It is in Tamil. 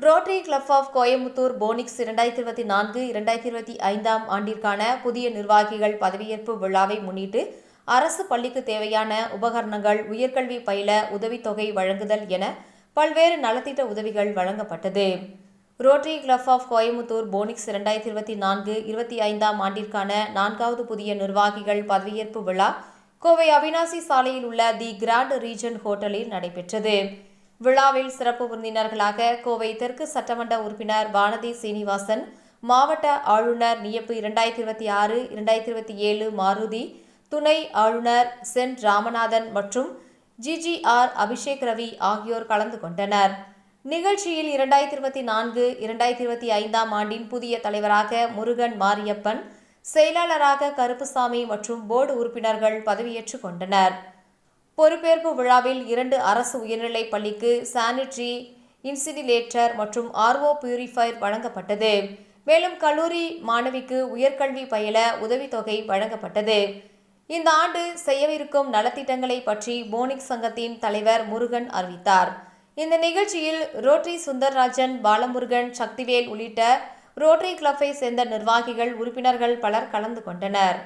Rotary Club of Coimbatore Phoenix 2024-2025 ஆண்டிற்கான புதிய நிர்வாகிகள் பதவியேற்பு விழாவை முன்னிட்டு அரசு பள்ளிக்கு தேவையான உபகரணங்கள், உயர்கல்வி பயில உதவித்தொகை வழங்குதல் என பல்வேறு நலத்திட்ட உதவிகள் வழங்கப்பட்டது. Rotary Club of Coimbatore Phoenix 2024-25 ஆண்டிற்கான 4வது புதிய நிர்வாகிகள் பதவியேற்பு விழா கோவை அவினாசி சாலையில் உள்ள தி கிராண்ட் ரீஜென்ட் ஹோட்டலில் நடைபெற்றது. விழாவில் சிறப்பு விருந்தினர்களாக கோவை தெற்கு சட்டமன்ற உறுப்பினர் வானதி சீனிவாசன், மாவட்ட ஆளுநர் நியப்பு 2026-2027 மாருதி, துணை ஆளுநர் சென் ராமநாதன் மற்றும் GGR அபிஷேக் ரவி ஆகியோர் கலந்து கொண்டனர். நிகழ்ச்சியில் 2024-2025 ஆண்டின் புதிய தலைவராக முருகன் மாரியப்பன், செயலாளராக கருப்புசாமி மற்றும் போர்டு உறுப்பினர்கள் பதவியேற்றுக் கொண்டனர். பொறுப்பேற்பு விழாவில் 2 அரசு உயர்நிலைப் பள்ளிக்கு சானிட்டரி இன்சினரேட்டர் மற்றும் RO பியூரிஃபையர் வழங்கப்பட்டது. மேலும் கல்லூரி மாணவிக்கு உயர்கல்வி பயில உதவித்தொகை வழங்கப்பட்டது. இந்த ஆண்டு செய்யவிருக்கும் நலத்திட்டங்களை பற்றி போனிக்ஸ் சங்கத்தின் தலைவர் முருகன் அறிவித்தார். இந்த நிகழ்ச்சியில் ரோட்டரி சுந்தர்ராஜன், பாலமுருகன், சக்திவேல் உள்ளிட்ட ரோட்டரி கிளப்பை சேர்ந்த நிர்வாகிகள், உறுப்பினர்கள் பலர் கலந்து கொண்டனர்.